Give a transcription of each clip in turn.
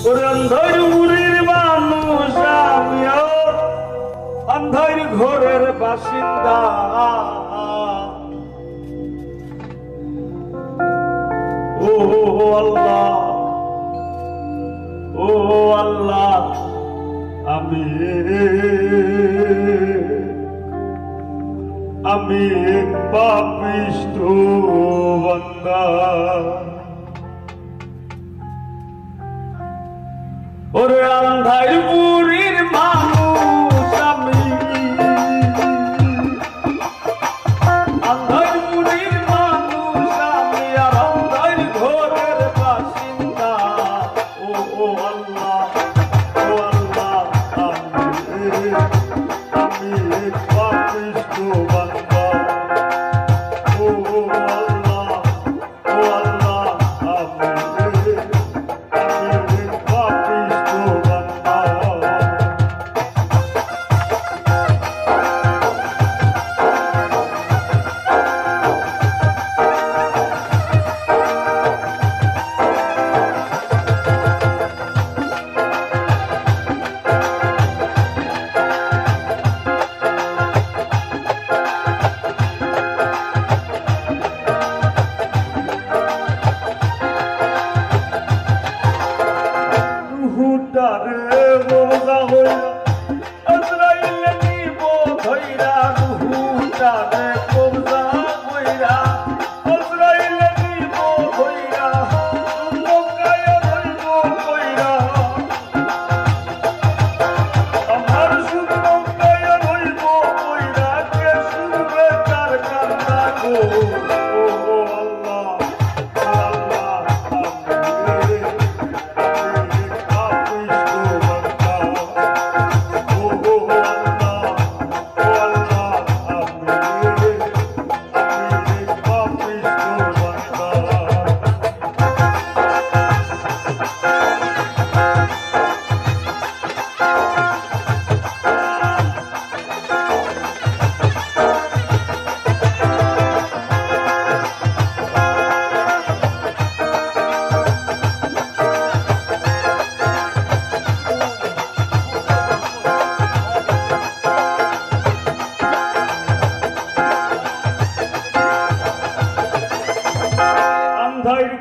ওরে অন্ধের উড়ির মানুষ আমিও অন্ধের ঘরের বাসিন্দা ও আল্লাহ ও আল্লাহ আমি পাপিষ্ঠ বান্দা ওরে আন্ধার বুড়ির মানুষ আমি আন্ধার বুড়ির মানুষ আমি আর আন্ধার ঘরের বাসিন্দা ও আল্লাহ আমি পাপিষ্ঠ বান্দা ও আল্লাহ হুটারে বোঝা হইরা আজরাইল নিব ধইরা হুটারে বোঝা হইরা আজরাইল নিব ধইরা লোকায় হইব কইরা আমার সুন্দর হইব কইরা কে শুনবে তার কান্না গো ও আল্লাহ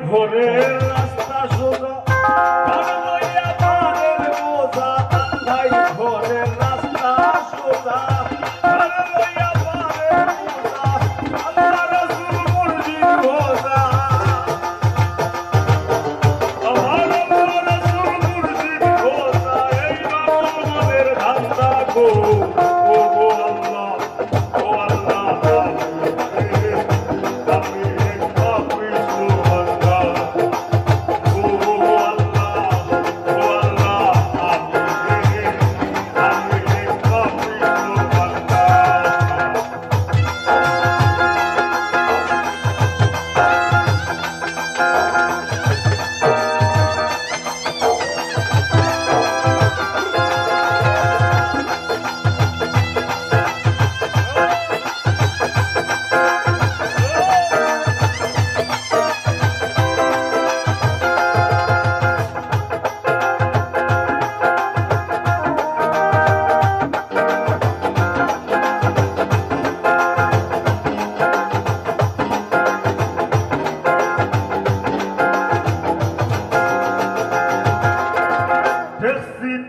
ঘরের রাস্তা সোজা লইয়া পারের বোঝা আন্ধাই ঘরের রাস্তা সোজা লইয়া পারের বোঝা আল্লাহ রাসূল মুর্শিদ বোঝা আমার রাসূল মুর্শিদ বোঝা এই বাবার ধান্দা গো ও আল্লাহ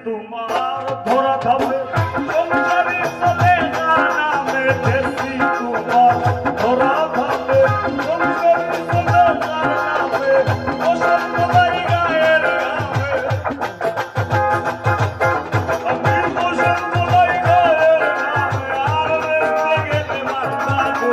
তোমার ধরা খাবে সংসারে চলে না নামে দেখি তোমার ধরা খাবে সংসারে চলে না নামে বসন্ত বাড়ি গায়ের গাবে আমি বসন্ত বাড়ি গায়ের গাবে আর দেখতে গেলে মাথা গো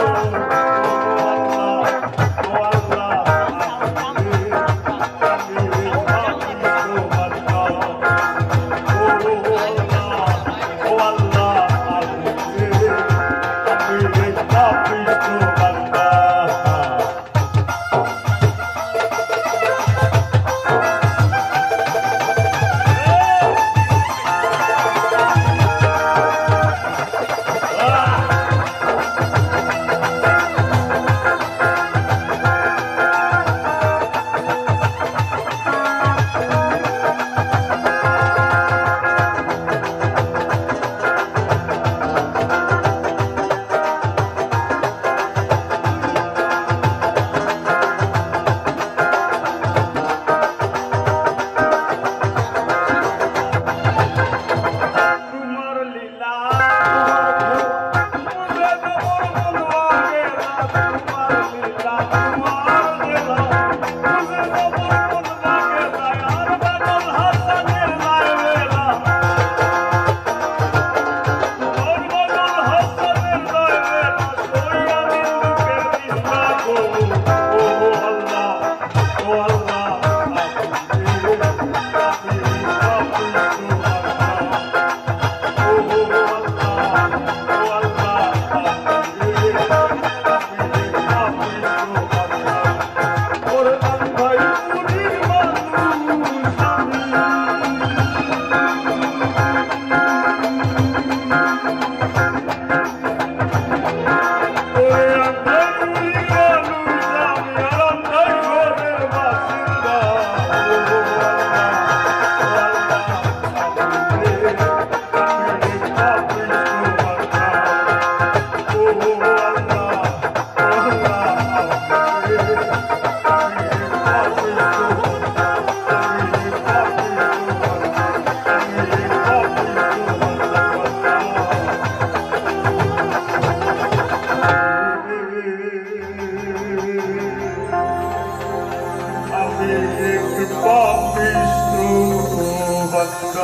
দুঃখ।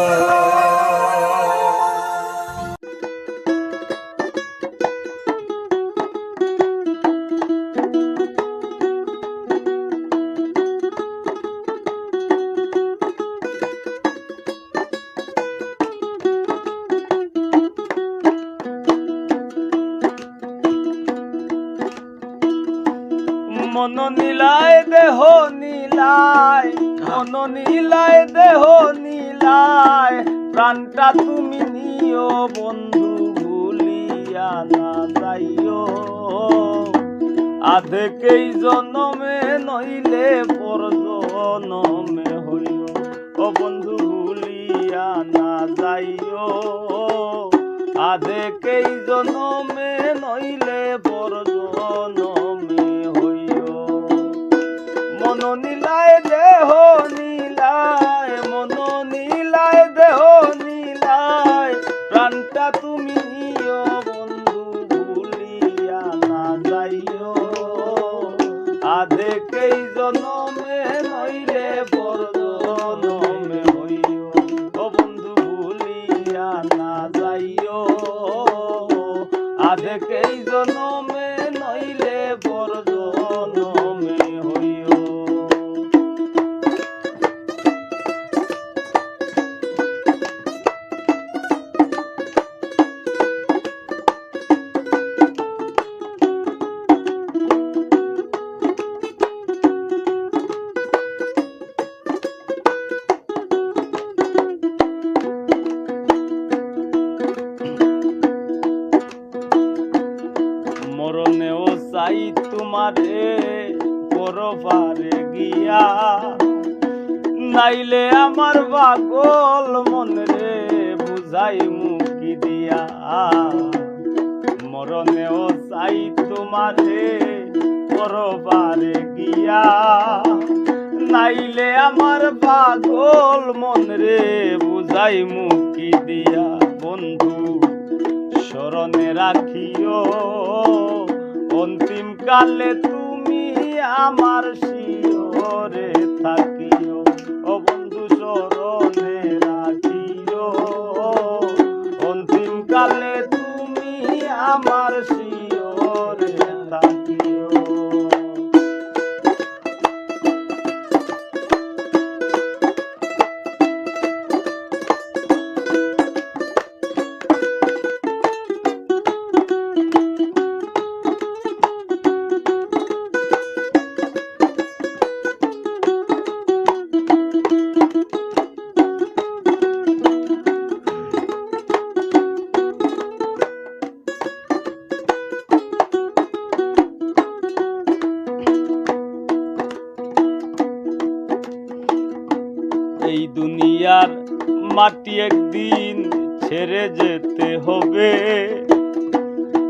মন নীলায় দেহ নীলায়, মন নীলায় দেহ নীলায়, প্রাণটা তুমি নিও বন্ধু ভুলিয়া না যাইও। আধেকেই জনমে নইলে পর জনমে হইও, ও বন্ধু ভুলিয়া না যাইও। আধেকেই জনমে নইলে পর জনমে হইও। মন নীলায় দেহ নীলায়, মন নীলায় দেহ নীলায়, প্রাণটা তুমি নিও বন্ধু ভুলিয়া না যাইও। আধেকেই জনমে নইলে পর জনমে হইও, ও বন্ধু ভুলিয়া না যাইও। আধেকেই জনমে নইলে পর জনমে হইও। মরণেও চাই তোমারে পরপারে গিয়া, নাইলে আমার পাগল মনরে বুঝাই মুকি দিয়া। মরণেও চাই তোমারে পরপারে গিয়া, নাইলে আমার পাগল মনরে বুঝাই মুকি দিয়া। বন্ধু স্মরণে রাখিও অন্তিম কালে তুমি আমার শিয়রে থাকিও, ও বন্ধু স্মরণে রাখিও অন্তিম কালে তুমি আমার শিয়রে থাকিও। এই দুনিয়ার মাটি একদিন ছেড়ে যেতে হবে,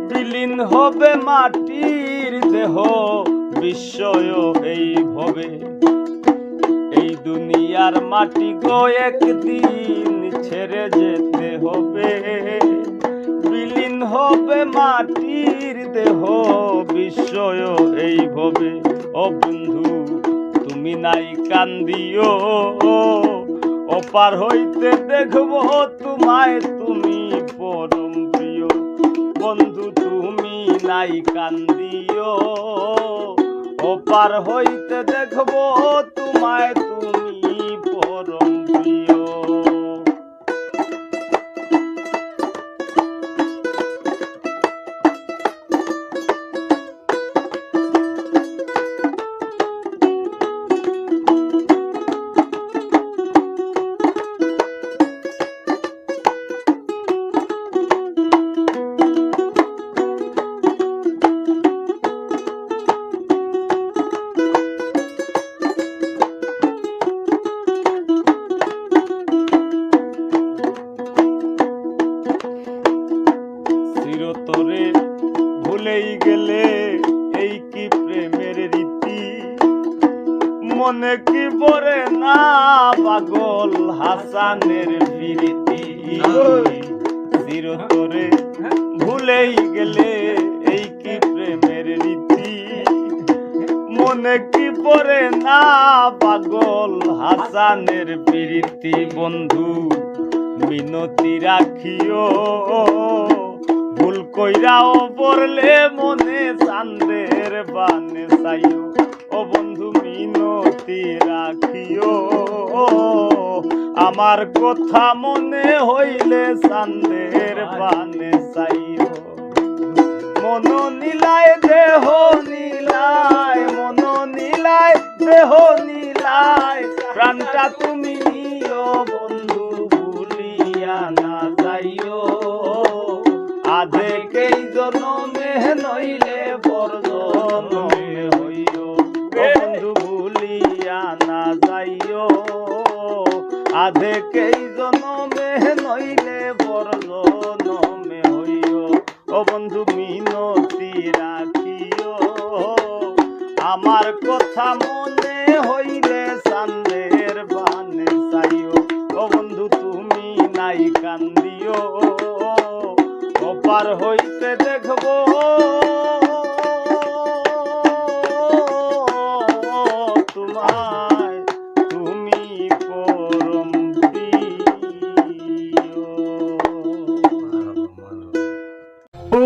বিলীন হবে মাটির দেহ বিস্ময় এই ভবে। এই দুনিয়ার মাটি গো একদিন ছেড়ে যেতে হবে, বিলীন হবে মাটির দেহ বিস্ময় এই ভবে। ও বন্ধু তুমি নাই কান্দিও, অপার হইতে দেখবো তোমায় তুমি পরম প্রিয়। বন্ধু তুমি নাই কান্দিও, অপার হইতে দেখবো তোমায় তুমি পরম প্রিয়। চিরতরে ভুলেই গেলে এই কি প্রেমের রীতি, মনে কি পড়ে না পাগল হাসানের প্রীতি। চিরতরে ভুলেই গেলে এই কি প্রেমের রীতি, মনে কি পড়ে না পাগল হাসানের প্রীতি বন্ধু মিনতি রাখিও ভুল কইরাও পড়লে মনে চান্দের বানে চাইও ও বন্ধু মিনতি রাখিও আমার কথা মনে হইলে চান্দের বানে চাইও মন নীলায় দেহ নীলায় মন নীলায় দেহ নীলায় প্রাণটা তুমি নিও বন্ধু ভুলিয়া না যাইও আধেকেই জনমে নইলে পর জনমে হইও বন্ধু ভুলিয়া না যাইও আধেকেই জনমে নইলে পর জনমে হইও ও বন্ধু মিনতি রাখিও আমার কথা মনে হইলে চান্দের বানে চাইও ও বন্ধু তুমি নাই কান্দিও ওপার হইতে দেখবো তোমায় তুমি পরম ও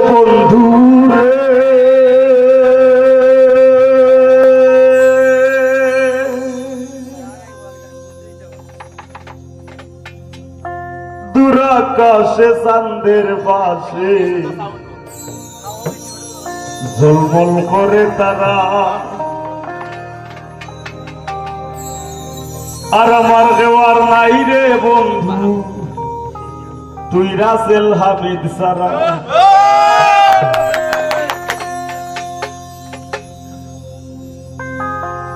বন্ধু দুরাকাশে চাঁদের পাশে ঝলমল করে তারা আর আমার দেওয়ার নাই রে বন্ধু তুই রাসেল হাবিব সারা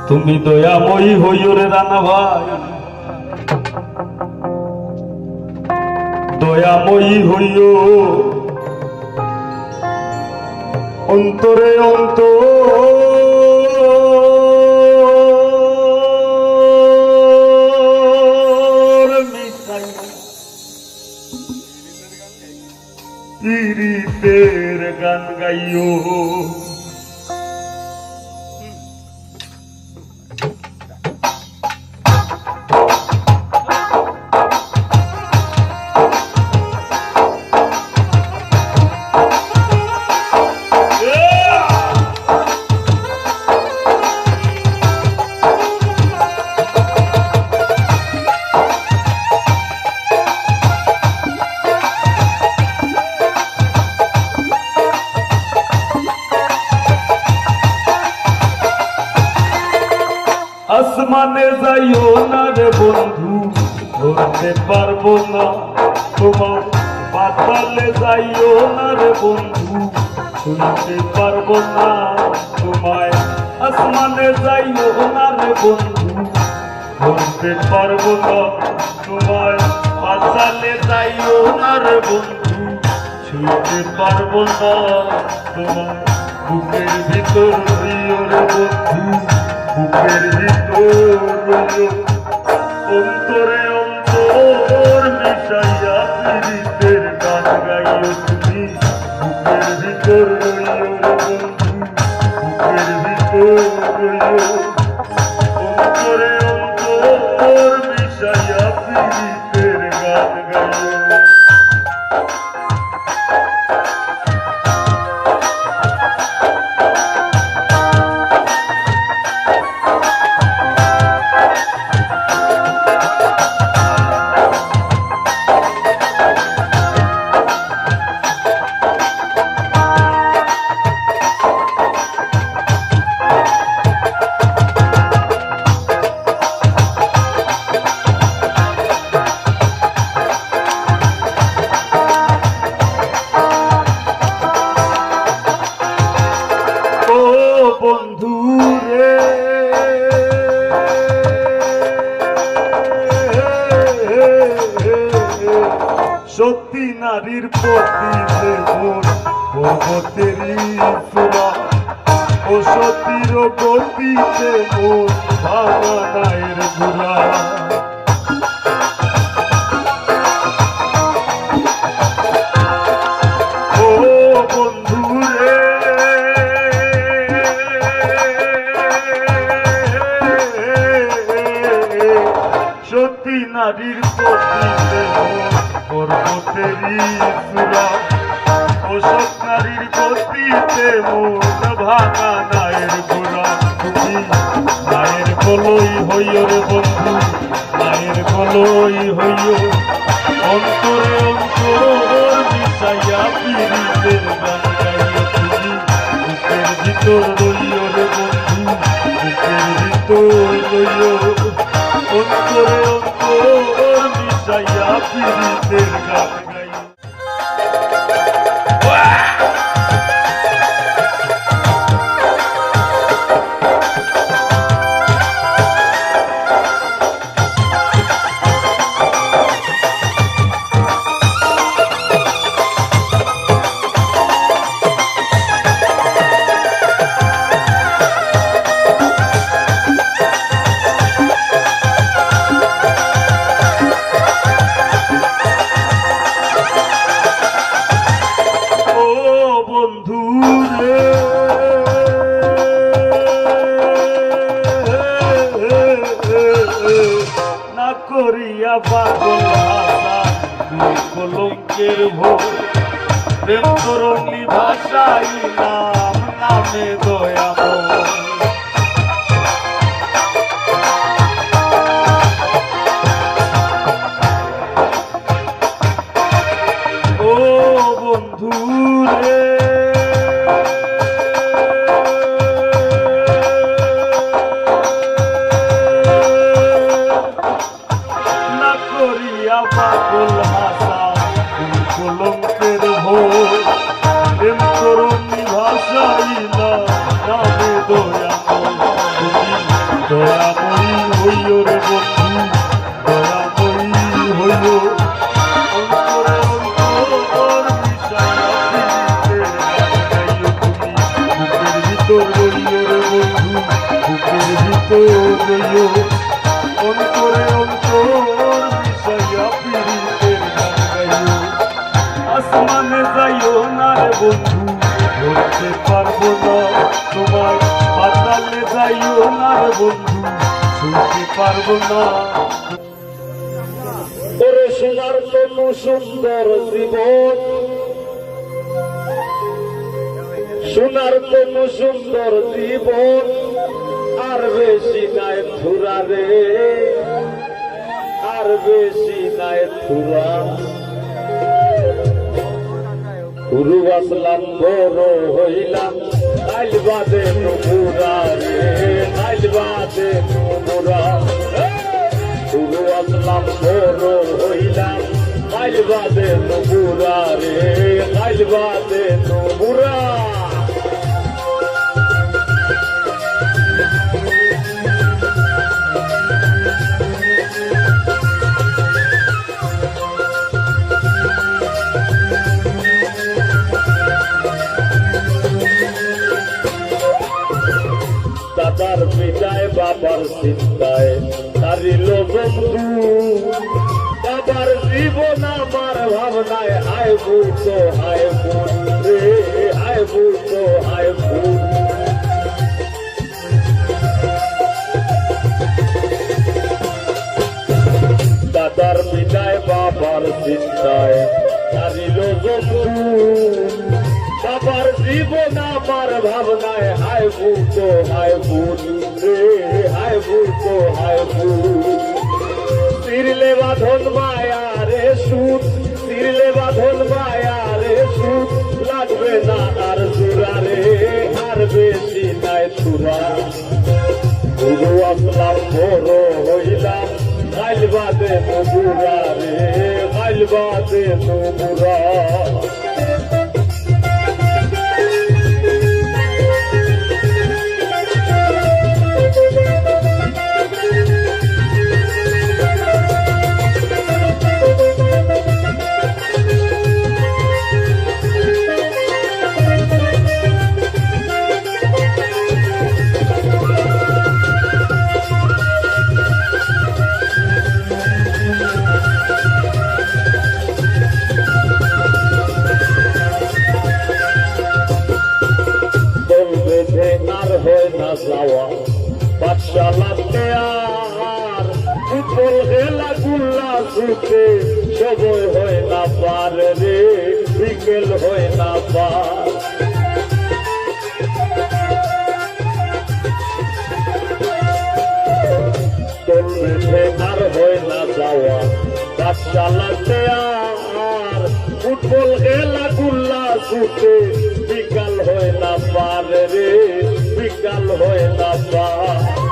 তুমি দয়াময়ী হইও রে রানা ভাই দয়াময়ী হইও অন্তরে অন্তর মিশাইয়া পীড়িতের গান গাইও আসমানে যাইও না রে বন্ধু ধরতে পারবো না তোমার পাতালে যাইও না রে বন্ধু শুনতে পারবো না তোমায় আসমানে যাইও না রে বন্ধু ধরতে পারবো না তোমায় পাতালে যাইও না রে বন্ধু শুনতে পারবো না তোমায় বুকের ভিতর দিও রে বন্ধু বুকের ভিতর অন্তরে অন্তর মিশাইয়া পীড়িতের গান গাইও তুমি বুকের ভিতর রইও বন্ধু বুকের ভিতর রইও অন্তরে অন্তর মিশাইয়া পীড়িতের গান গাইও বন্ধু রে সত্যি নারীর প্রতি পর্বতেরই চূড়া ও সতীর গতিতে মন ভাঙা নায়ের ঘুরা ও বন্ধু রে নারীর পতিতে পর্বতেরই চূড়া অসৎ নারীর গতিতে মন ভাঙা নায়ের গোড়া তুমি নায়ের কলই হইও রে বন্ধু নায়ের কলই হইও অন্তরে অন্তর মিশাইয়া পীড়িতের গান গাইও তুমি বুকের ভিতর রইও রে বন্ধু বুকের ভিতর রইও অন্তরে অন্তর মিশাইয়া পীড়িতের গান গাইও। না করিয়া পাগল ভাষা কলঙ্কের ভোগ প্রেম তরণী ভাষাই নাম নামে দয়াময় ও বন্ধু রে পাগল ভাষা কলঙ্কের ভোগ প্রেম তরণী ভাষাই নামে দয়াময়ী দয়াময়ী হইও রে বন্ধু দয়াময়ী হইও অন্তরে অন্তর মিশাইয়া গাইও তুমি বুকের ভিতর রইও রে বন্ধু বুকের ভিতর রইও অন্তরে অন্তর আসমানে যাইও না রে বন্ধু ধরতে পারবো না তোমার পাতালে যাইও না রে বন্ধু শুনতে পারবো না ওরে সোনার জন্য সুন্দর জীবন সোনার জন্য সুন্দর জীবন আর বেশি নাই থুরা রে আর বেশি নাই থুরা গুরু আসলাম বড় হইলাম আইল বাদে নুপুরা রে আইল বাদে নুপুরা গুরু আসলাম বড় হইলাম আইল বাদে নুপুরা রে আইল বাদে নুপুরা দাদার বিদায় বাবার চিন্তায় হারিল বন্ধু বাবার জীবন আমার ভাবনায় হায় বুঝো হায় বুঝ রে হায় বুঝো হায় বুঝ দাদার বিদায় বাবার চিন্তায় হারিল বন্ধু বাবার জীবন আমার ভাবনায় হায় বুঝো হায় বুঝ রে হায় বুঝো হায় বুঝ তিরলে বাঁধন মায়া রে সুদ তিরলে বাঁধন মায়া রে সুদ লাগবে না আর জোড়া রে আর বেশি নাই চূড়া গুরু আসলাম বড় হইলাম আইল বাদে নুপুরা রে আইল বাদে নুপুরা গেলা গুল্লা ছুটে সময় হয় না পার রে বিকেল হয় না পার চলবে আর হয় না যাওয়া কাজ চালাতে আর ফুটবল খেলা গুল্লা ছুটে বিকাল হয় না পার রে বিকাল হয় না পার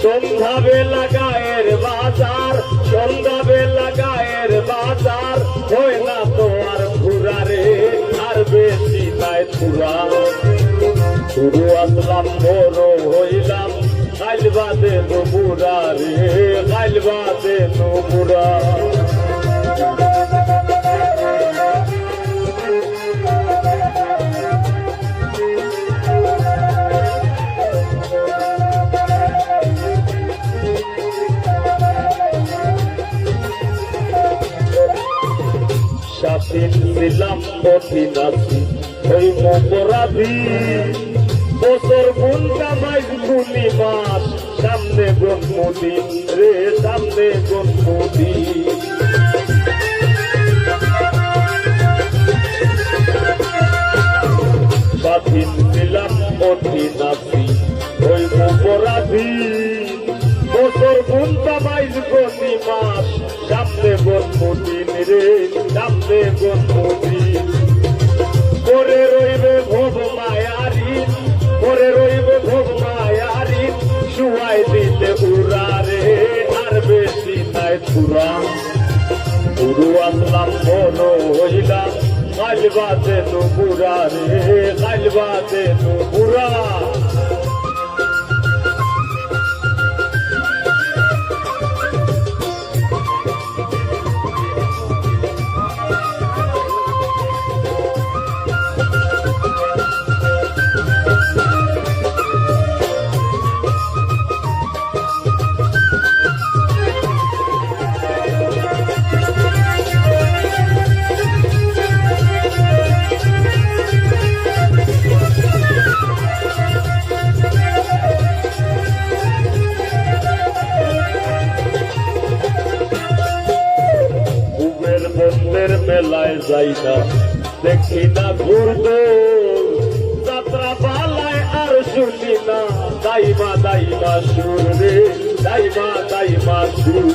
সন্ধ্যা বেলা গায়ের বাজার সন্ধ্যা বেলা গায়ের বাজার হয় না তো আর ঘুরা রে আর বেশি নাই ঘুরা শুরু আসলাম বড় হইলাম কাল বাদে নুপুরা রে কাল বাদে নুপুরা স্বাধীন ছিলাম কঠিন আছি ওই অপরাধী বছর গুনটা মাইজ গুনি মাস সামনে জন্মদিন রে সামনে জন্মদিন স্বাধীন ছিলাম কঠিন আছি ওই অপরাধী বছর গুনটা মাইজ গুনি মাস সামনে জন্মদিন রে সামনে জন্মদিন করে রইবে ভোগ মায়ারি করে রইবে ভোগ মায়ারি শুয়াই দিতে উড়া রে আর বেশি নাই পুরা পুরু আসলাম বড় হইলাম কাল বাদে নুপুরা রে কাল বাদে নুপুরা বন্ধের মেলায় যাই না দেখি না ঘুরদো যাত্রা পালায় আর শুনি না দাইমা দাইমা সুর রে দাইমা দাইমা সুর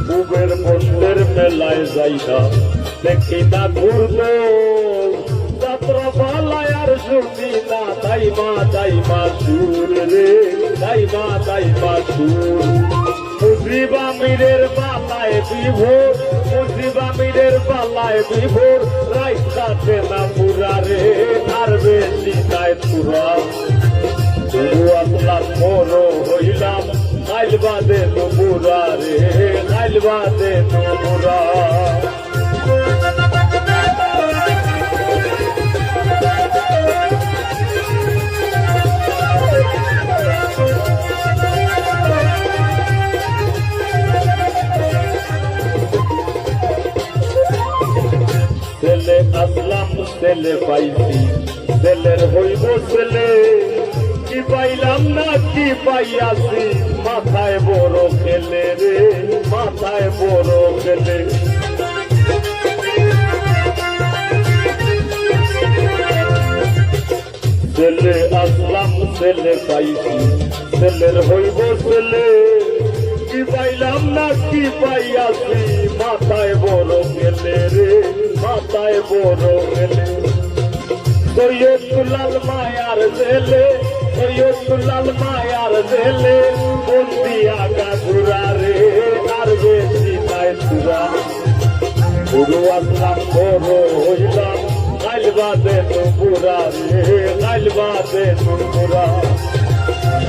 বুবের বন্ধের মেলায় যাই না দেখি না ঘুরদো যাত্রা পালায় আর শুনি না দাইমা দাইমা সুর রে দাইমা দাইমা সুর মুজিবা মীরের পালায় বিভোর মুজিবা মীরের পালায় বিভোর রাইতাতে না পুরা রে আর বেশি নাই পুরা শুরু আসলাম বড় হইলাম কাল বাদে নুপুরা রে কাল বাদে নুপুরা ছেলে আসলাম ছেলে পাইছি ছেলের হইব ছেলে কি পাইলাম না কি পাইয়াছি মাথায় বড় খেলে রে মাথায় বড় খেলে ছেলে আসলাম ছেলে পাইছি ছেলের হইব ছেলে কি পাইলাম না কি পাইয়াছি মাথায় বড় খেলে রে মাথায় বড় খেলে সৈয়দুল্লাল মায়ার জেলে সৈয়দুল্লাল মায়ার জেলে বন্দি আগা ঘুরা রে আর বেশি নাই চূড়া পুরো আসলাম বড় হইলাম কাল বাদে নুপুরা রে কাল বাদে নুপুরা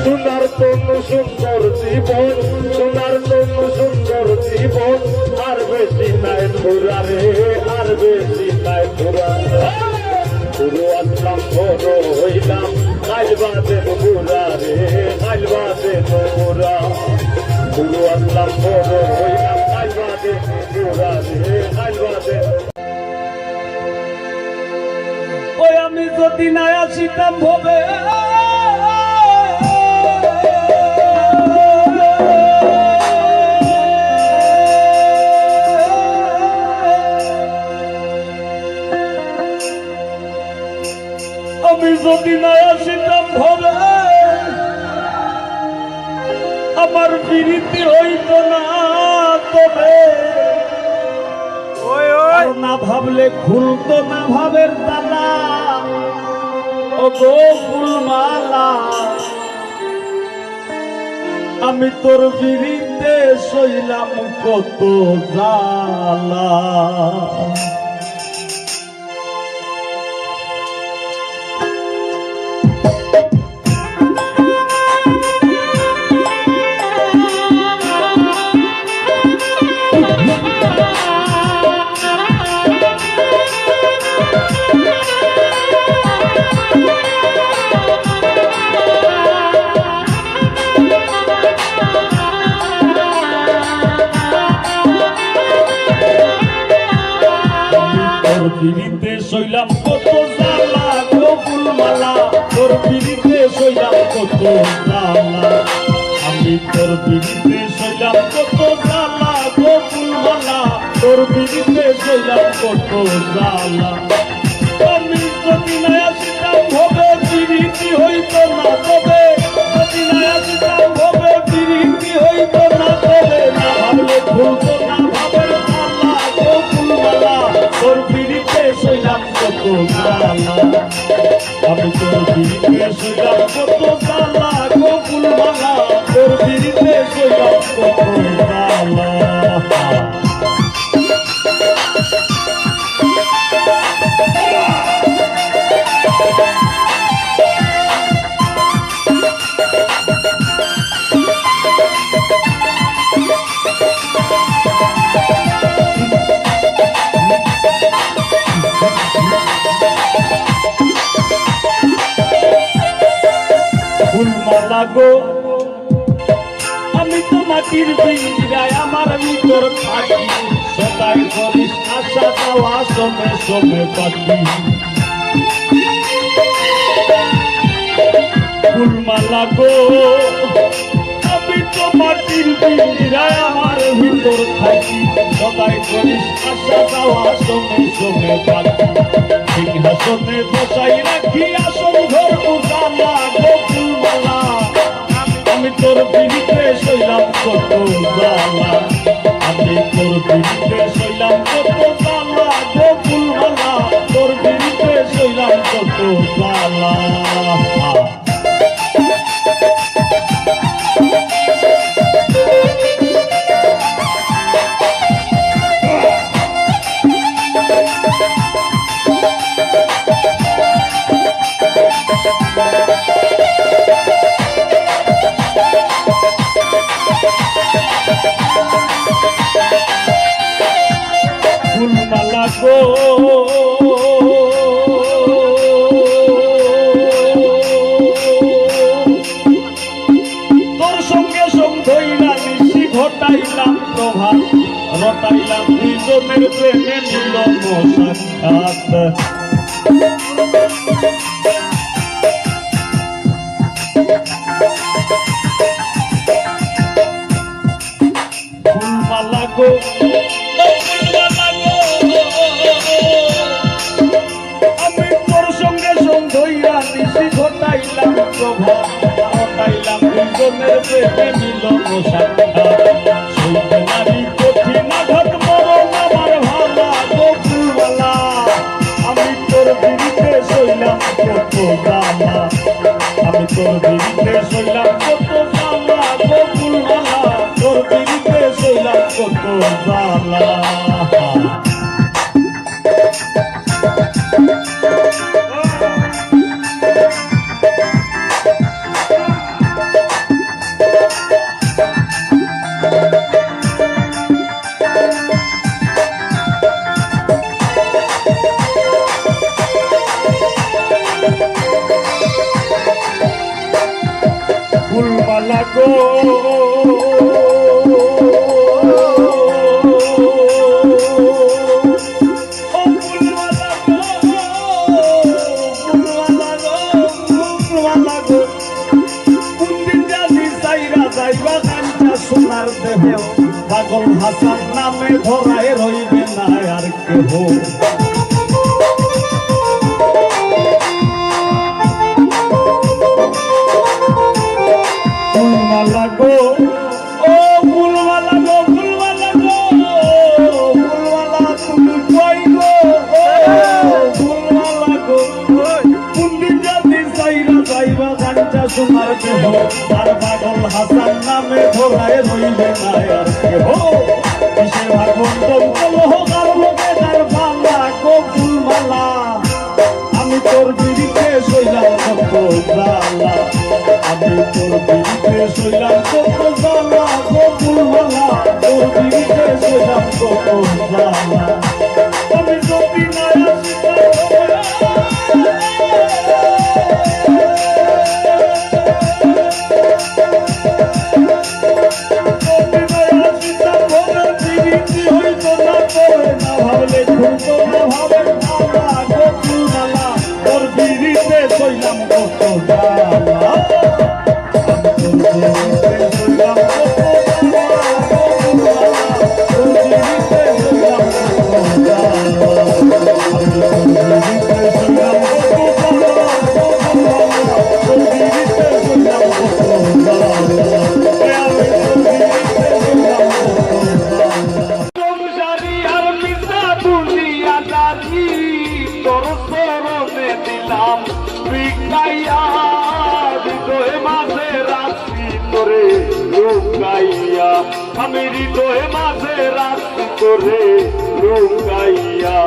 সোনার তনু সুন্দর জীবন সোনার তনু সুন্দর জীবন আর বেশি নাই ঘুরা রে আর বেশি নাই ঘুরা পুরো আসলাম বড় হইলাম কাল বাদে নুপুরা রে কাল বাদে নুপুরা পুরো আসলাম বড় হইলাম কাল বাদে নুপুরা রে কাল বাদে ওই আমি যদি না আসিতাম ভবে ভাবলে খুলতো না ভাবের তালা, ও গো ফুলমালা আমি তোর বিরিতে সইলাম কত জ্বালা। বিরিতে সইলাম কত জ্বালা গো ফুলমালা, তোর বিরিতে সইলাম কত জ্বালা, আমি তোর বিরিতে সইলাম কত জ্বালা গো ফুলমালা, তোর বিরিতে সইলাম কত জ্বালা। আমি যদি না আসিতাম ভবে বিরিতি হইত না তবে, যদি না আসিতাম ভবে বিরিতি হইত না তবে, না ভাবলে ভুলতো না ভাবের জ্বালা গো ফুলমালা, তোর বিরিতে সইলাম কত জ্বালা, আমি তোর বিরিতে সইলাম কত জ্বালা গো ফুলমালা, তোর বিরিতে সইলাম কত জ্বালা। ফুলমালা গো আমি তো মাটির পিঞ্জিরায় আমার ভিতর থাকি, সদাই করিস আশা যাওয়া সমে সমে পাখি। ফুলমালা গো আমি তো মাটির পিঞ্জিরায় আমার ভিতর থাকি, সদাই করিস আশা যাওয়া সমে সমে পাখি। সিংহাসনে বসাই রাখি আসল ঘর উজালা গো ফুলমালা, আমি তোর বিরিতে সইলাম কত জ্বালা, আমি তোর বিরিতে সইলাম কত জ্বালা গো ফুলমালা, তোর বিরিতে সইলাম কত জ্বালা। ফুলমালা গো তোর সঙ্গে সঙ্গইলা নিশি ঘটাইলাম প্রভাত, রটাইলাম দুইজনের প্রেমে মিলন সাক্ষাৎ। ফুলমালা গো আমি তোর সঙ্গে সঙ্গইয়া নিশি ঘটাইলাম প্রভাত, ঘটাইলাম দুজনের প্রেমে মিলন সাক্ষাৎ। সইতে নারী কঠিন আঘাত মরণ আমার ভালা গো ফুলমালা, আমি তোর বিরিতে সইলাম কত জ্বালা, আমি তোর বিরিতে সইলাম কত জ্বালা গো ফুলমালা, তোর বিরিতে সইলাম কত জ্বালা। ফুলমালা গো সোনার দেহ পাগল হাসান নামে ধরায় রইবে না আর কেহ। ফুলমালা গো ও ফুলমালা গো, ফুলমালা গো, ফুলমালা তুমি কই গো সোনার দেহ আর পাগল হাসান নামে ধরায় রইবে না আর কেহ কিসে ভাগন দমকল হোক আর লোকে তার বালা গো ফুলমালা আমি তোর বিড়িতে শৈলাম কত জ্বালা আমি তোর বিড়িতে শৈলাম কত জ্বালা গো ফুলমালা তোর বিড়িতে শৈলাম কত জ্বালা আমি যদি না ভাবলে ঘুরতো না ভাবে মালা তোর বিড়িতে শৈলাম কত জ্বালা আমি হৃদয়ে মাঝে রাত্রি করে লুকাইয়া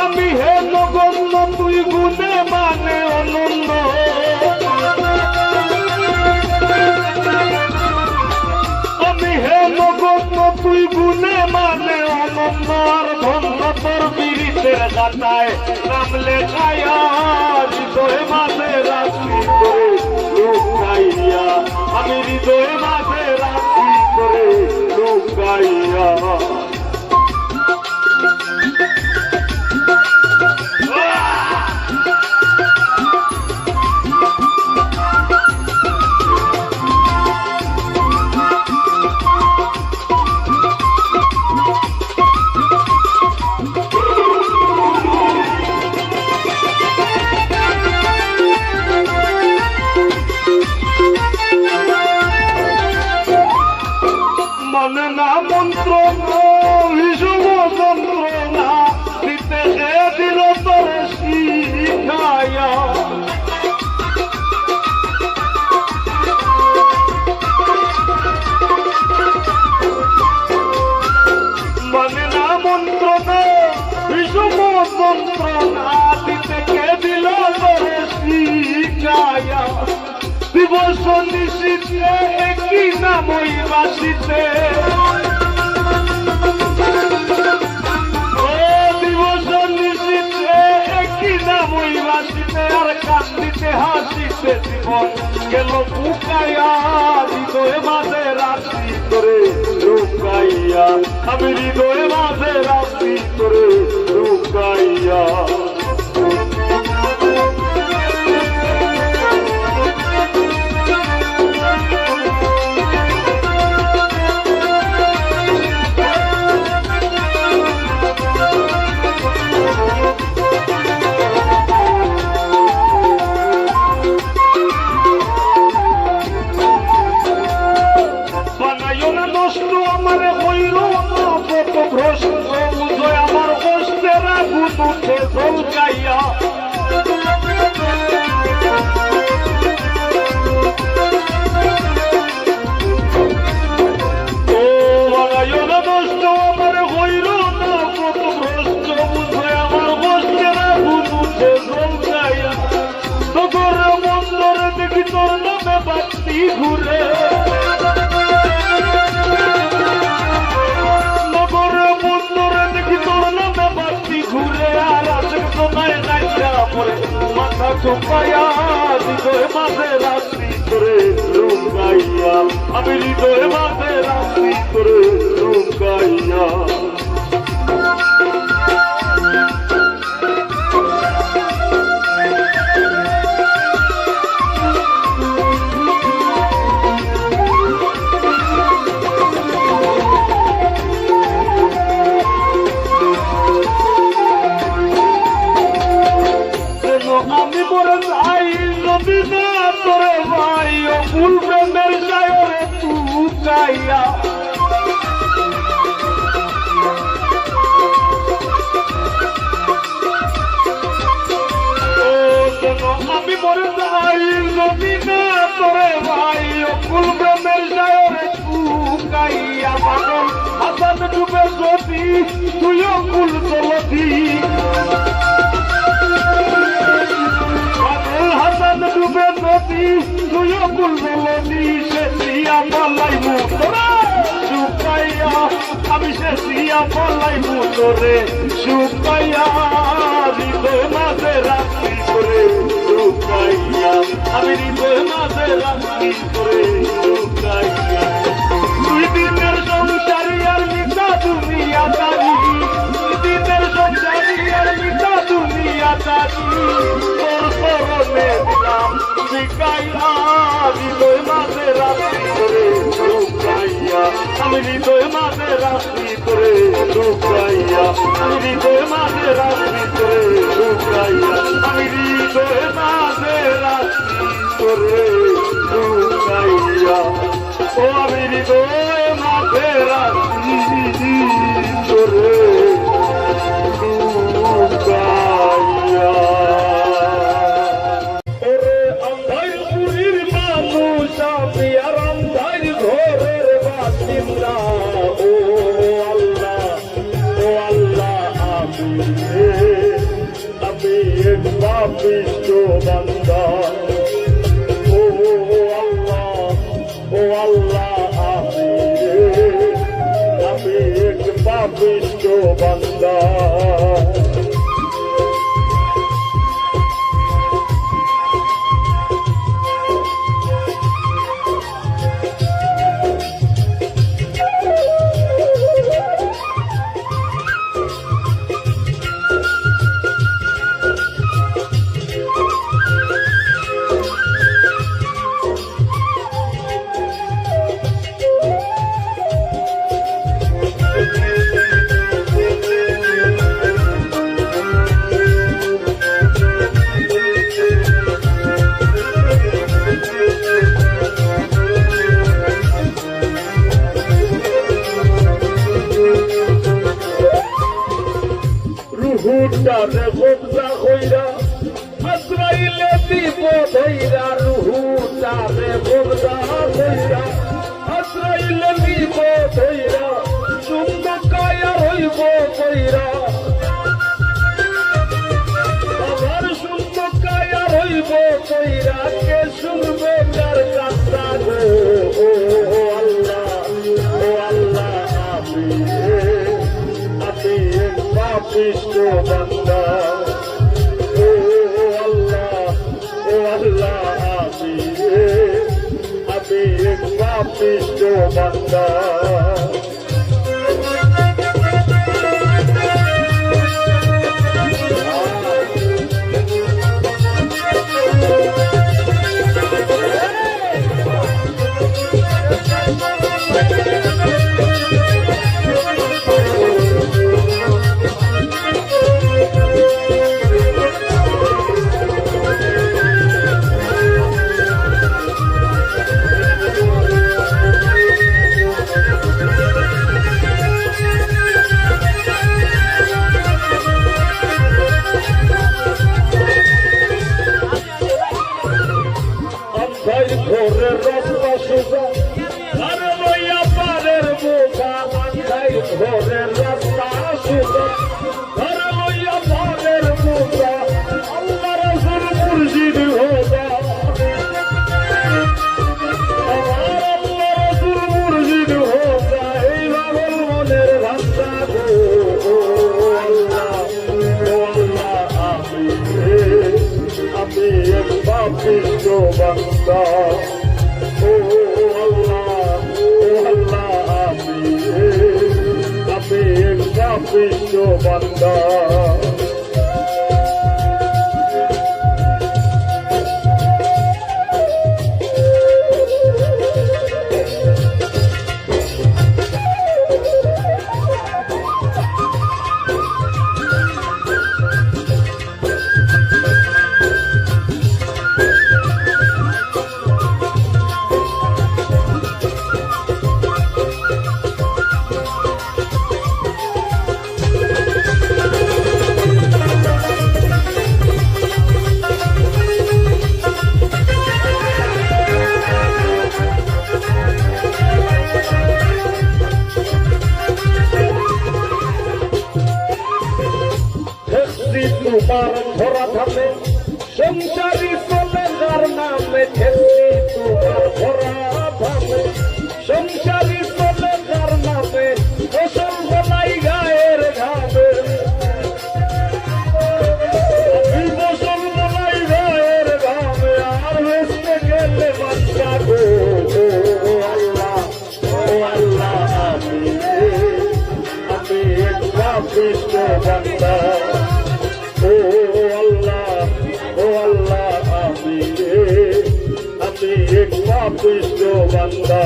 আমি হে নগণ্য তুই গুণে মানে অনন্য আমি হে নগণ্য তুই গুণে মানে অনন্য আর ধন্য তোর বিড়িতের গাতায় নাম লেখাইয়া হৃদয়ে মাঝে রাত্রি করে লুকাইয়া আমি হৃদয়ে মাঝে রাত্রি করে লুকাইয়া মনে না মন্ত্রণা ভীষণ যন্ত্রণা দিতে দিল তোর শিখায়া মনে না মন্ত্রণা ভীষণ যন্ত্রণা দিতে দিল তোর শিখায়া দিবস নিশীতে একই নামই বাসিতে দিবস নিশীতে একই নামই বাসিতে আর কান্দিতে হাসিতে জীবন গেল বুকাইয়া হৃদয়ে মাঝে রাত্রি করে লুকাইয়া আমি হৃদয়ে মাঝে রাত্রি করে লুকাইয়া উঠে ঝলকাইয়া ও বাগাইলা নষ্ট আমার হইল না কত ভ্রষ্ট বুঝে আমার বস্তের আগুন উঠে ঝলকাইয়া তোর মন্দরে দেখি তোর নামে বাতি ঘুরে নগর বন্ধ আমি হৃদয় মাঝে রাখি করে লুকাইয়া আমি মরে যাই যদি না তোরে ভাই ও ফুল প্রেমের সায়রে তুকাইয়া আমি মরে যাই যদি না তোরে ভাই ও ফুল প্রেমের সায়রে তুকাইয়া পাগল হাসান ডুবে যদি তুইও ফুল চলতি হাসান ডুবে নদী তুইও বলবে নদী সে দিয়া বলাই মুতরে শুকাইয়া আমি সে দিয়া বলাই মুতরে শুকাইয়া হৃদয় মাঝে রাখি করে শুকাইয়া আমি হৃদয় মাঝে রাখি করে শুকাইয়া দুই দিনের সংসারী আর মিঠা দুনিয়া তারি দুই দিনের সংসারী আর মিঠা দুনিয়া তারি শিকাইয়া হৃদয় মাঝে রাত্রি করে লুকাইয়া আমি হৃদয় মাঝে রাত্রি করে লুকাইয়া আমি হৃদয় মাঝে রাত্রি করে লুকাইয়া আমি হৃদয় মাঝে রাত্রি করে লুকাইয়া ও আমি হৃদয় মাঝে রাত্রি করে লুকাইয়া পাপিষ্ট বান্দা ও আল্লাহ আমি এক পাপিষ্ট বান্দা রুহুটারে কবজা কইরা আজরাইলে দিব ধইরা রুহুটারে কবজা কইরা আজরাইলে দিব ধইরা শূন্য কায়া হইব কইরা আবার শূন্য কায়া হইব কইরা কে শুনবে কার কথা গো ও আল্লাহ আমি এক পাপিষ্ট বান্দা ও আল্লাহ আমি এক পাপিষ্ট বান্দা ঘরের রাস্তা সোজা আর লইয়া পারের বোঝা মাথায় ঘরের রাস্তা সোজা আর লইয়া পারের বোঝা আল্লাহ রাসূল মুর্শিদ হোদা আমার আল্লাহ রাসূল মুর্শিদ হোদা এই পাগল মনের ভাষা গো আল্লাহ আমি এক পাপিষ্ট বান্দা ও আল্লাহ বান্দা তোমার ধরা ধামে সংসারী চলে যার নামে ঠেকছি তোমার ধরা ধামে সংসারী চলে যার নামে ফসল বলাই গায়ের ঘামে ফসল বলাই গায়ের ঘামে আর বেসতে গেলে বাচ্চা গো আল্লাহ আমি একটা কৃষ্ণ বান্দা ও আল্লাহ আমি এক পাপিষ্ঠ বান্দা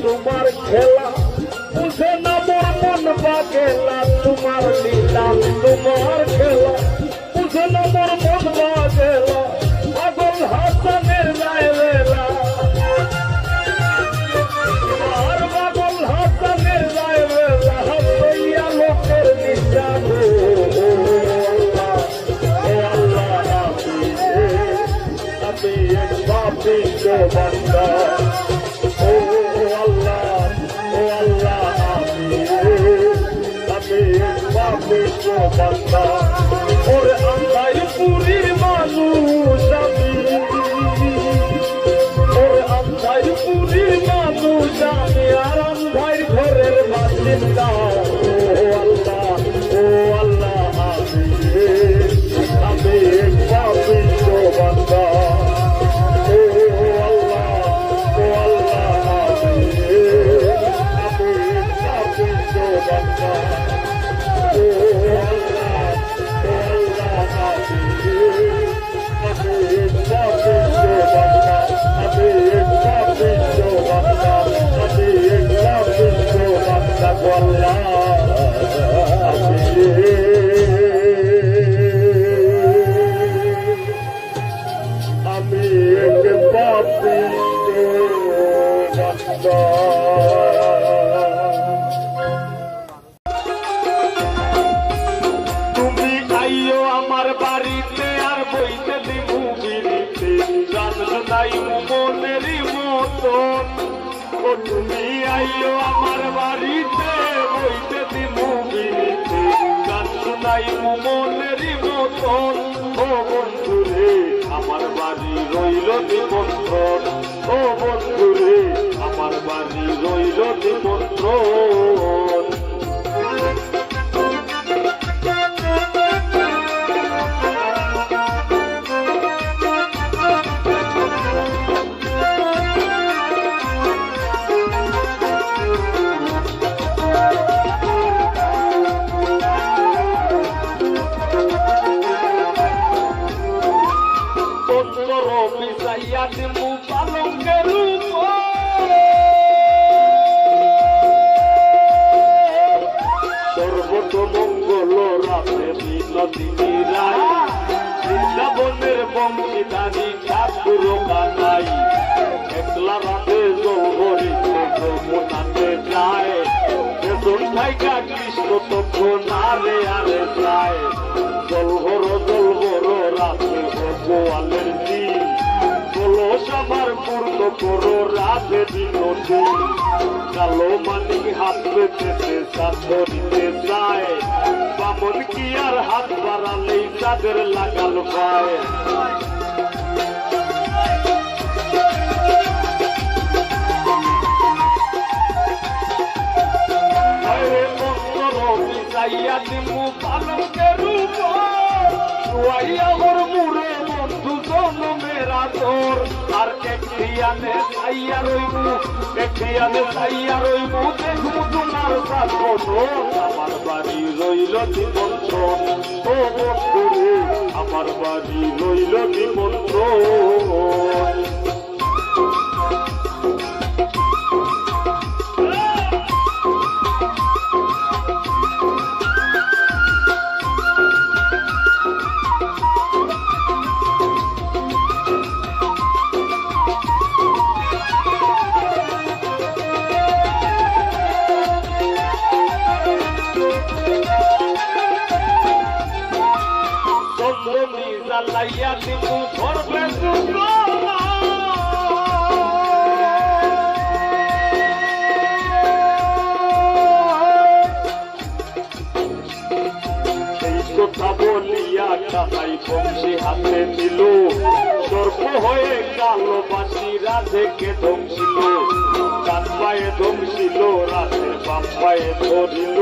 তোমার খেলা বুঝে না মোর মন বাগেলা তোমার লীলা তোমার খেলা বুঝে না মোর মন বাগেলা পাগল হাসানের রায়বেলা আর পাগল হাসানের রায়বেলা হইয়া লোকের নিশা গো আল্লাহ আমি এক পাপিষ্ঠ বান্দা বান্দা ওরে আন্ধাই পুরীর মানুষ আমি ওরে আন্ধাই পুরীর মানুষ আমি আর আন্ধাই ঘরের বাসিন্দা ও আল্লাহ আমি পাপিষ্ঠ বান্দা ও আল্লাহ আমি পাপিষ্ঠ বান্দা আমি এক পাপিষ্ঠ তুমি আইও আমার বাড়িতে আর বইতে দিবু বিড়িতে গান শোনাই মনেরই মতন ও তুমি আইও আমার বাড়িতে বইতে দিবু বিড়িতে গান শোনাই মনেরই মতন ও বন্ধুরে আমার বাড়ি রইল নিমন্ত্রণ ও বন্ধুরে আমার বাড়ি রইল নিমন্ত্রণ সর্বতমঙ্গল রাতে বিনোদিনী রায় বৃন্দাবনের বংশীধারী ঠাকুর কানাই একলা রাতে জল হরিতে যমুনাতে যায় থাইকা কৃষ্ণ তখন আরে আরে যায় জল ভরো রাতে গোয়ালের দিন কলস আমার পূর্ণ করো রাতে দিন কালো মানিক হাত পেতেছে চাঁদরিতে যায় বামন কি আর হাত বাড়ালেই চাঁদের লাগাল পায় যাইয়া দিমু পালকের উপর শুয়াইয়া ওর মুড়ে বন্ধু জন্মেরা তোর আর একটিয়ানে চাইয়া রইবু দেখবু তোমার সাথে আমার বাড়ি রইল নিমন্ত্রণ ও বন্ধু রে আমার বাড়ি রইল নিমন্ত্রণ লাইয়া দিমু ধরবে এই কথা বলিয়া কানাই বংশী হাতে নিল সর্প হয়ে কালো বাসি রাধেকে ধমছিল কান পায়ে ধমছিল রাধের বাম পায়ে ধরিল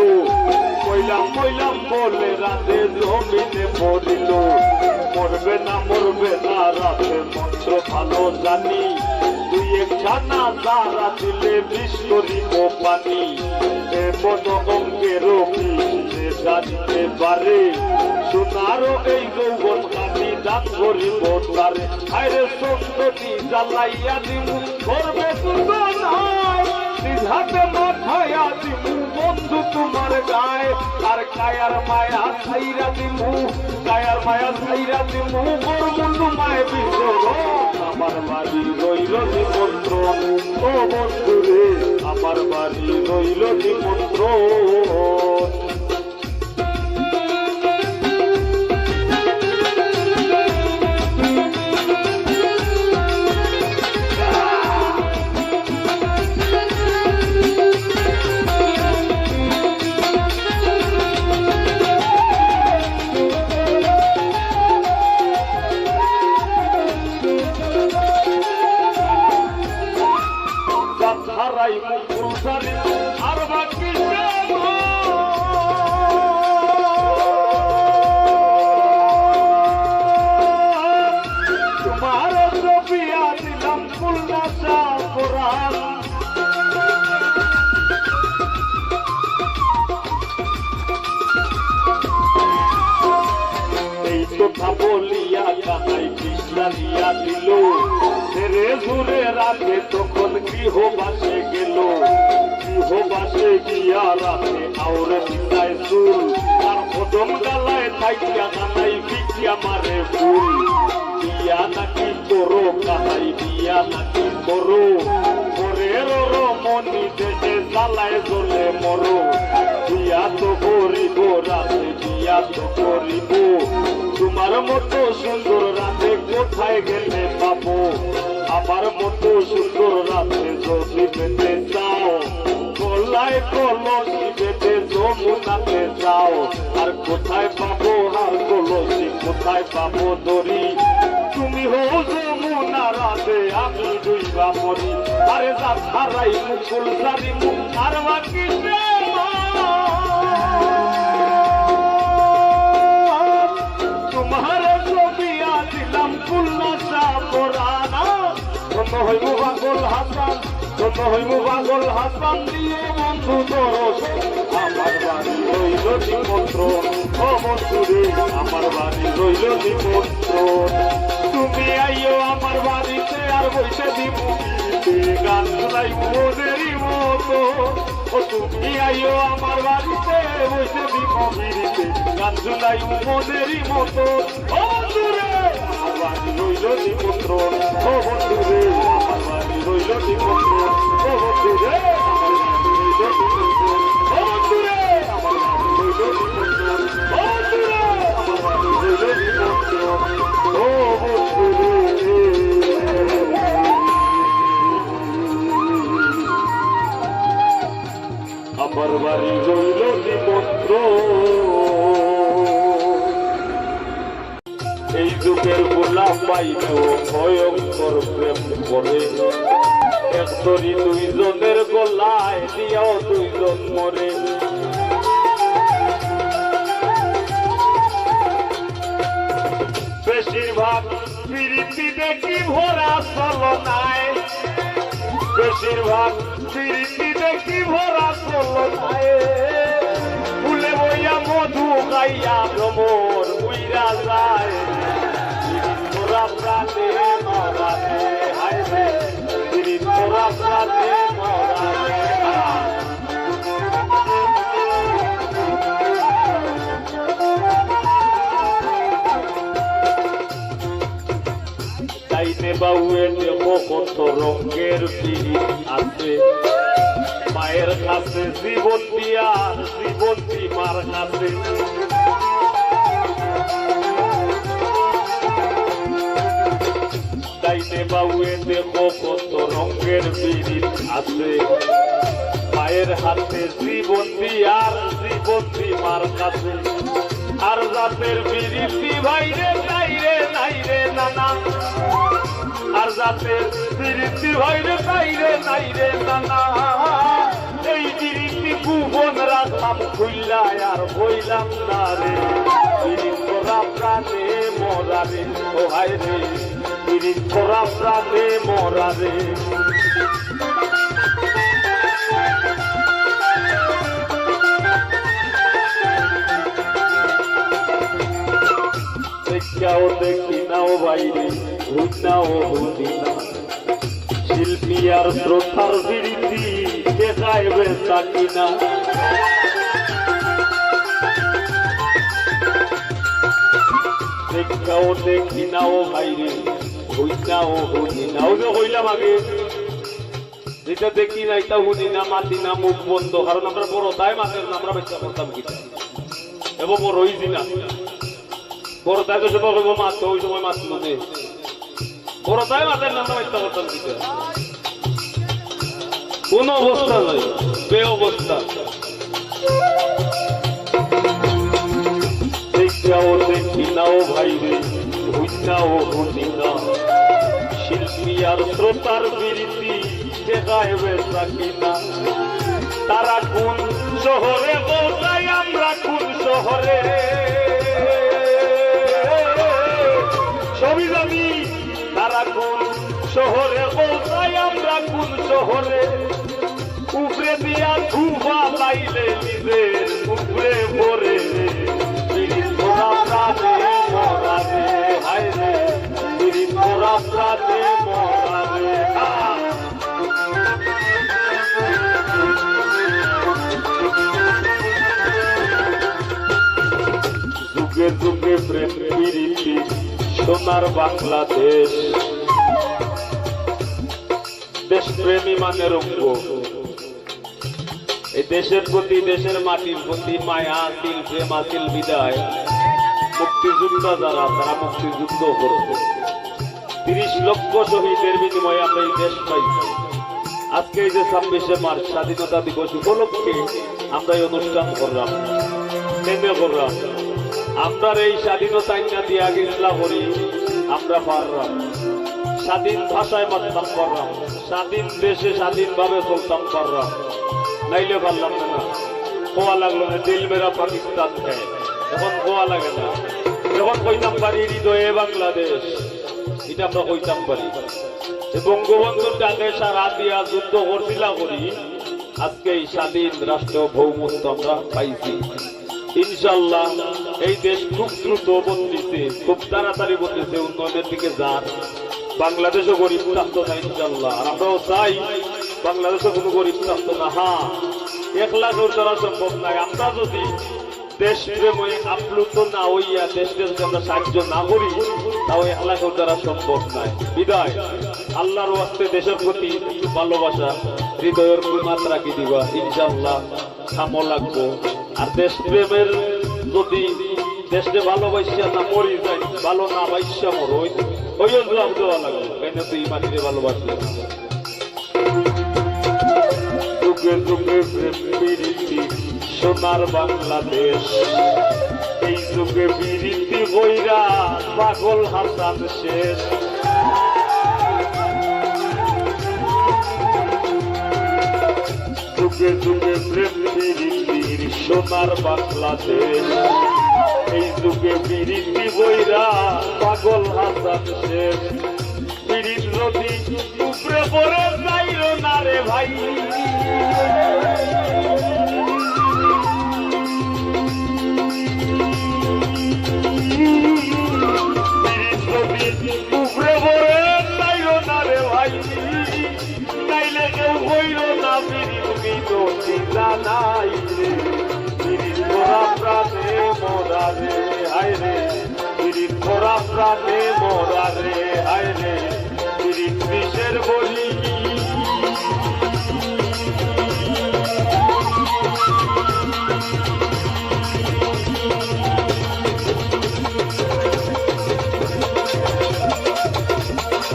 মইলাম বলে রাধে জমিনে পড়িল মরবে না রাতে মন্ত্র ভালো জানি তুই একখানা তারা দিলে বিষ করিব পানি এমন অঙ্গেরও বিষ জানিতে পারে সোনারও এই যৌবন আমি দান করিব তারে আরে সন্ততি জ্বালাইয়া দিমু করবে নিজ হাতে মাথায়া দিমু বন্ধু তোমার গায়ে আর কায়ার মায়া ছাইরা দিমু মোর বন্ধু মায়ে বিশ্বর আমার বাড়ি রইল নিমন্ত্রণ ও বন্ধু রে আমার বাড়ি রইল নিমন্ত্রণ হারাই মুকুল সারি আর বাকি তোমার রবিয়া দিলাম ফুল নাচা কোরআন এই কথা বলিয়া কানাই কৃষ্ণালিয়া দিল রে ঘুরে রাতে তখন গৃহবাসে গেল গৃহবাসে গিয়া রাতে আউরে পিতায় চুল আর কদম গালায় থাইয়া কানাই ভিক্ষা মারে ফুল বিয়া নাকি করো কানাই বিয়া নাকি করো পরের মনি দেশে জ্বালায় জ্বলে মরো বিয়া তো করিব রাতে বিয়া তো করিব তোমার মতো সুন্দর রাতে কোথায় গেলে পাবো আমার মতো সুন্দর রাতে যদি পেতে চাও গলায় কলসি পেতে যমুনাতে যাও আর কোথায় পাবো আর কলসি কোথায় পাবো দড়ি তুমি হো যমুনা রাতে আমি দুইবা মরি আরে যা হারাই মুকুল সারি মুখ আর বাকি তোমার ছবিয়া দিলাম ফুল নাচা পরানা ধন্য হইব পাগল হাসান দিয়ে বন্ধু দরস আমার বাড়ি রইল নিমন্ত্রণ ও বন্ধু রে আমার বাড়ি রইল নিমন্ত্রণ তুমি আইও আমার বাড়িতে আর বসে দিব গান শোনাইব ওদেরই মতো ও তুমি আইও আমার বাড়িতে বসে দিব গান শোনাইব ওদেরই মতো ও বন্ধু রে আমার বাড়ি রইল নিমন্ত্রণ ও বন্ধু রে আমার বাড়ি রইল নিমন্ত্রণ ও বন্ধু রে আমার বাড়ি রইল নিমন্ত্রণ ও বন্ধু রে আমার বাড়ি রইল নিমন্ত্র এই যুগের গোলাম পাইলেও ভয়ঙ্কর প্রেম করে এক তরি দুইজনের গলায় দিয়াও দুইজন মরে বেশিরভাগ প্রীতি দেখি ভরা চলনায় বেশিরভাগ প্রীতি দেখি ভরা চলনায় ফুলে বইয়া মধু গাইয়া ভ্রমর উইরা যায় তোরা প্রাণে মরানে হায় রে তোরা প্রাণে মরানে তাইতে বাউয়ে দেখো কত রঙের পিড়ি আছে মায়ের কাছে জীবন দিয়ার জীবন মার কাছে তাইতে বাউয়ে দেখো কত রঙের পিড়ি আছে মায়ের হাতে জীবন দিয়ার জীবন মার কাছে আর জাতের বিরিতি ভাইরে নাইরে নাইরে নানা আর জাতের বিরিতি ভাইরে নাইরে নাইরে নানা এই বিরিতি ভুবন রাখলাম খুইলায় আর বইলাম না রে বিরিত তোরা প্রাণে মরা রে ও হায় রে বিরিত তোরা প্রাণে মরা রে দেখাও দেখি নাও বাইরে ঘুরনাও বুঝি না শিল্পী আর শ্রোতার বিরীতি দেখাইবে তাকি না দেখাও দেখি নাও বাইরে ঘুরনাও বুঝি না ওই যে হইলাম আগে যেটা দেখি না এটা শুনি না মাতি না মুখ বন্ধ কারণ আমরা বড় তাই মাতের আমরা বেচা করতাম কিনা এবং বড় হইছি না বড়তায় তো সবাই বলবো মাত্র ওই সময় মাত্র মনে বড়তায় মাথায় নামটা বাচ্চা করতাম দিতে কোন অবস্থা নয় বে অবস্থা দেখাও দেখি নাও ভাই রে বুঝনাও বুঝি না শিল্পী আর শ্রোতার বিরীতি দেখাইবে থাকি না তারা কোন শহরে বসাই আমরা কোন শহরে ছবি জানি তারা কোন শহরে বলতাই আমরা কোন শহরে উপরে দিয়া ধুবা লাইলে নিজের উপরে ভরে তোরা প্রাণে মরা রে হায় রে তোরা প্রাণে মরা রে যুগে যুগে প্রেম প্রীতি সোনার বাংলাদেশ দেশপ্রেমী মানে রঙ্গ এই দেশের প্রতি দেশের মাটির প্রতি মায়া আসিল প্রেম আসিল বিদায় মুক্তিযোদ্ধা যারা তারা মুক্তিযুদ্ধ করছে 30 লক্ষ শহীদের বিনিময়ে আমরা এই দেশ পাইছি আজকে এই যে 26শে মার্চ স্বাধীনতা দিবস উপলক্ষে আমরা এই অনুষ্ঠান করলাম কেন্দ্র করলাম আমরা এই স্বাধীনতা ইন্না দিয়ে আগে ইসলাম করি আমরা পারলাম স্বাধীন ভাষায় মাতলাম পারলাম স্বাধীন দেশে স্বাধীনভাবে চলতাম পারলাম নাইলে পারলাম না কোয়া লাগলো না দিল মেরা পাকিস্তান খায় এখন কোয়া লাগে না যখন কইতাম পারি হৃদয়ে বাংলাদেশ এটা আমরা কইতাম পারি বঙ্গবন্ধুর ডাকে সারা দিয়া যুদ্ধ করছিলা করি আজকে এই স্বাধীন রাষ্ট্র ভৌমত্ব আমরা পাইছি ইনশাল্লাহ এই দেশ খুব দ্রুত বদলিছে খুব তাড়াতাড়ি বদলিছে উন্নয়নের দিকে যান বাংলাদেশও গরিব থাকতো না ইনশাল্লাহ আর আমরাও চাই বাংলাদেশও কোনো গরিব থাকতো না হ্যাঁ 1 লাখের দ্বারা সম্ভব নাই আমরা যদি দেশপ্রেমে আপ্লুত না হইয়া দেশকে যদি আমরা সাহায্য না করি তাও 1 লাখের দ্বারা সম্ভব নাই বিদায় আল্লাহর ওয়াস্তে দেশের প্রতি ভালোবাসা হৃদয়ের মাত্রা কি দিবা ইনশাল্লাহ থামো লাগবো আর দেশপ্রেমের যদি দেশকে ভালোবাসিয়া না মরি যায় ভালো না বাইসা মর ওই জবাব দেওয়া লাগবে কেন তুই মাটিতে ভালোবাসলে যুগে যুগে প্রেম প্রীতি সোনার বাংলাদেশ এই যুগে বিরীতি বইরা পাগল হাসান শেষ যুগে যুগে প্রেম প্রীতির সোনার বাংলাদেশ এই যুগে বিরীতি বইরা পাগল হাসান শেষ বিরীত নদী উপরে পড়ে যাইল না রে ভাই উপরে পড়ে যাইল না রে ভাই তাইলে কেউ হইল না বিরীত নাই রে বিরীত মোরা প্রাণে মোরা রে হায় রে বিরীত মোরা প্রাণে মোরা রে হায় রে বিরীত বিষের বলি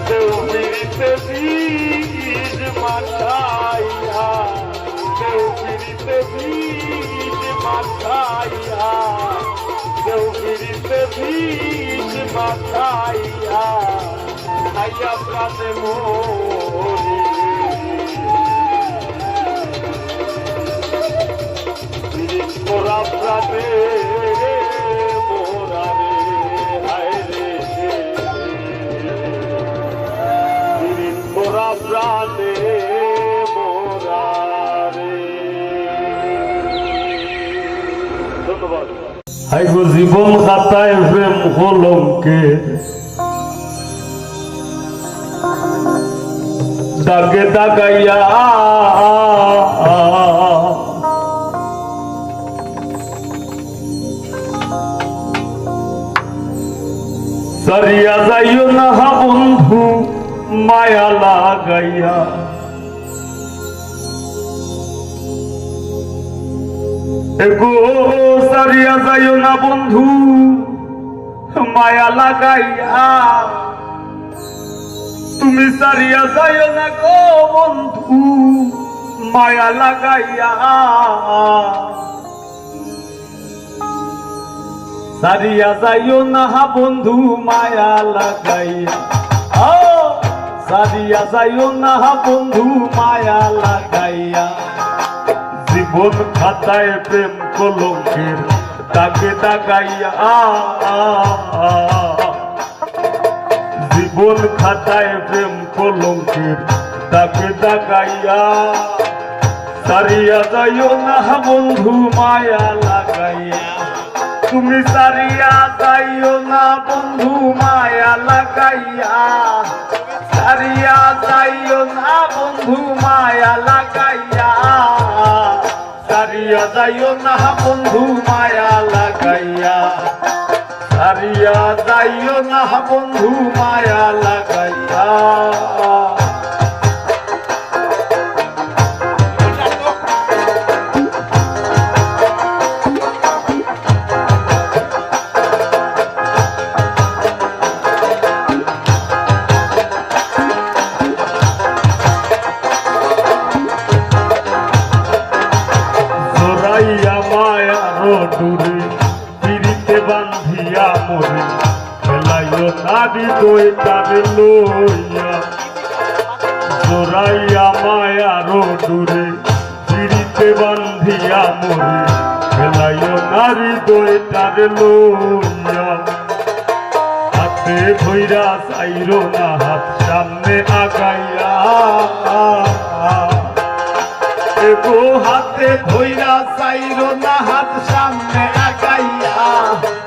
দেও বিরীতে বীজ মাথাইয়া দেও বিরীতে বীজ মাথাইয়া দেও বিরীতে বীজ মাথাইয়া আইয়া প্রাণে মোরি বিরীত মোরা প্রাণে মোরা রে হায় রে বিরীত মোরা প্রাণে মোরা রে ধন্যবাদ হাই গো জীবন খাতায় প্রেম কলঙ্কে দাগে দাগাইয়া সারিয়া যাইও না বন্ধু মায়া লাগাইয়া এগো সারিয়া যাইও না বন্ধু মায়া লাগাইয়া তুমি সারিয়া যাইও না গো বন্ধু মায়া লাগাইয়া সারিয়া যাইও না বন্ধু মায়া লাগাইয়া সারিয়া যাইও না বন্ধু মায়া লাগাইয়া জীবন খাতায় প্রেম কলঙ্কের দাগে দাগাইয়া জীবন খাতায় প্রেম কলঙ্কের দাগে দাগাইয়া সারিয়া যাইও না বন্ধু মায়া লাগাইয়া তুমি সারিয়া যাইও না বন্ধু মায়া লাগাইয়া সারিয়া যাইও না বন্ধু মায়া লাগাইয়া সারিয়া যাইও না বন্ধু মায়া লাগাইয়া সারিয়া যাইও না বন্ধু মায়া লাগাইয়া ডুরে পিড়িতে বান্ধিয়া মরে খেলাইও নারী দই তারে লইয়া জোরাইয়া মায়ারো ডুরে পিড়িতে বান্ধিয়া মরে খেলাইও নারী দই তারে লইয়া হাতে ধইরা চাইরো না হাত সামনে আগাইয়া এগো হাতে ধইরা চাইরো না হাত সামনে আগাইয়া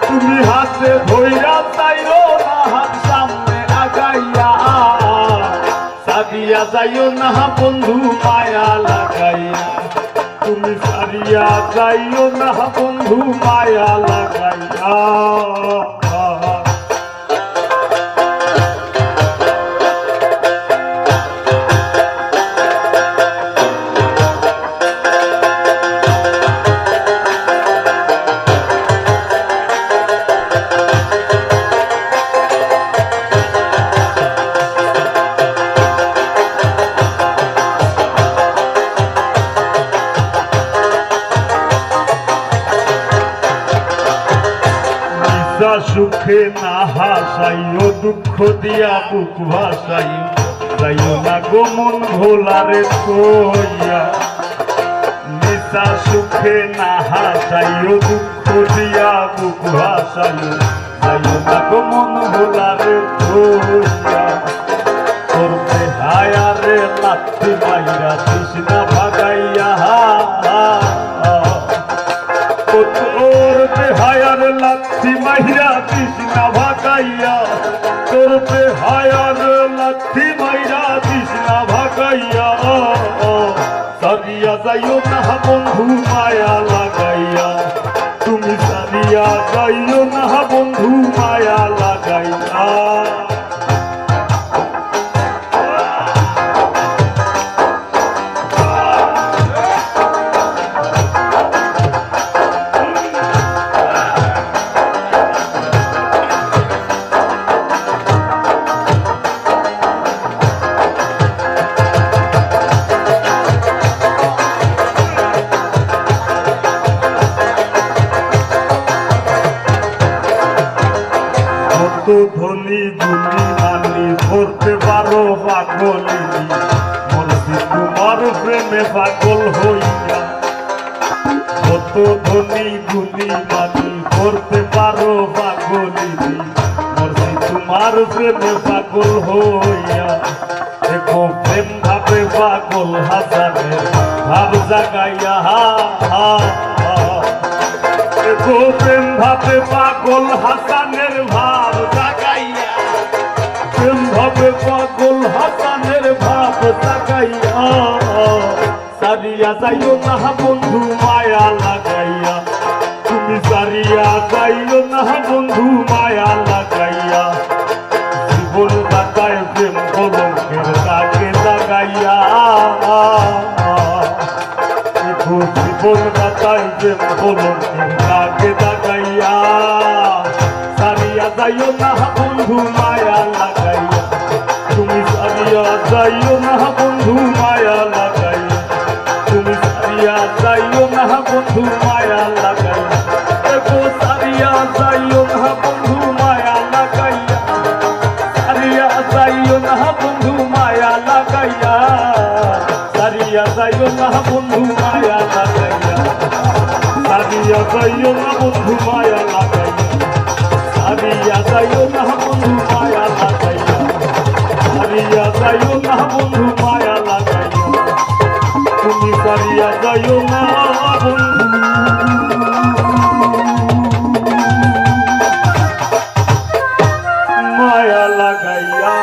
তুমি হাতে ধইরা চাইরো না হাত সামনে আগাইয়া সারিয়া যাইও না বন্ধু মায়া লাগাইয়া তুমি সারিয়া যাইও না বন্ধু মায়া লাগাইয়া সুখে না হাসাইও দুঃখ দিয়া বুক ভাসাইও যাইও না গো মন ভোলারে কইয়া নিশা সুখে না হাসাইও দুঃখ দিয়া বুক ভাসাইও যাইও না গো মন ভোলারে কইয়া করবে হায়ারে লাথি মাইরা তৃষ্ণা ভাগাইয়া করবে হায়ার লাথি মাইরা তৃষ্ণা ভাগাইয়া করবে হায়ার লাথি মাইরা তৃষ্ণা ভাগাইয়া সারিয়া যাইও না বন্ধু মায়া লাগাইয়া তুমি সারিয়া যাইও না বন্ধু মায়া লাগাইয়া ধনী গুলি মানি ধরতে পারো পাগলিনী মরছি তোমার প্রেমে পাগল হইয়া কত ধনী গুলি মানি ধরতে পারো পাগলিনী মরছি তোমার প্রেমে পাগল হইয়া দেখো প্রেম ভাবে পাগল হাজারে ভাব জাগাইয়া দেখো প্রেম ভাবে পাগল হাসানের ভাব জাগাইয়া প্রেম ভাবে পাগল হাসানের ভাব জাগাইয়া সারিয়া যাইও না বন্ধু মায়া লাগাইয়া তুমি সারিয়া যাইও না বন্ধু মায়া লাগাইয়া জীবন কাটায় প্রেম কলঙ্কের দাগে লাগাইয়া জীবন কাটায় প্রেম কলঙ্কের দাগে লাগাইয়া সারিয়া যাইও না বন্ধু মায়া লাগাইয়া তুমি সারিয়া যাইও না বন্ধু মায়া লাগাইয়া তুমি সারিয়া যাইও না বন্ধু মায়া লাগাইয়া দেখো সারিয়া যাইও না বন্ধু মায়া লাগাইয়া সারিয়া যাইও না বন্ধু মায়া লাগাইয়া সারিয়া যাইও না বন্ধু মায়া লাগাইয়া সারিয়া যাইও না বন্ধু মায়া লাগাইয়া সারিয়া যাইও না বন্ধু মায়া লাগাইয়া সারিয়া যাইও না বন্ধু মায়া লাগাইয়া তুমি সারিয়া যাইও না বন্ধু মায়া লাগাইয়া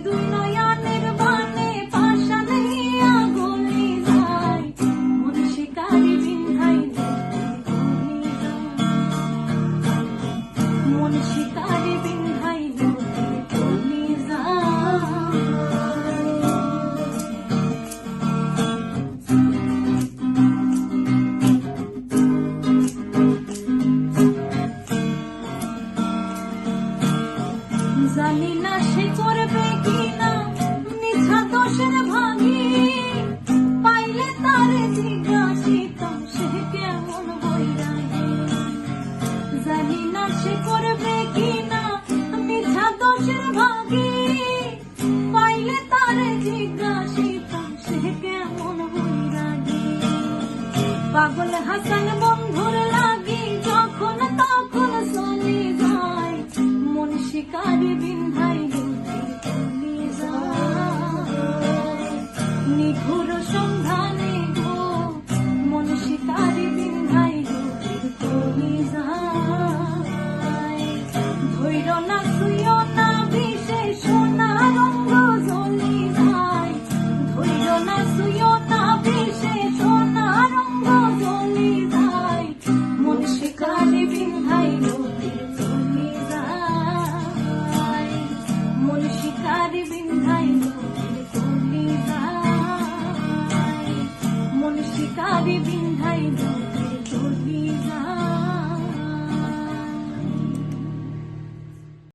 দুই নয়নের বানে পাশান হইয়া গলে যায়, মন শিকারি বিন্ধাই মন শিকারি বিন্ধাই গলে যায়। জানি না সে করবে কিনা মিছা দোষের ভাগি, পাইলে তারে জিজ্ঞাসিতাম সে কেমন বৈরাগী। জানি না সে করবে কিনা মিছা দোষের ভাগি, পাইলে তারে জিজ্ঞাসিতাম সে কেমন বৈরাগী। পাগল হাসান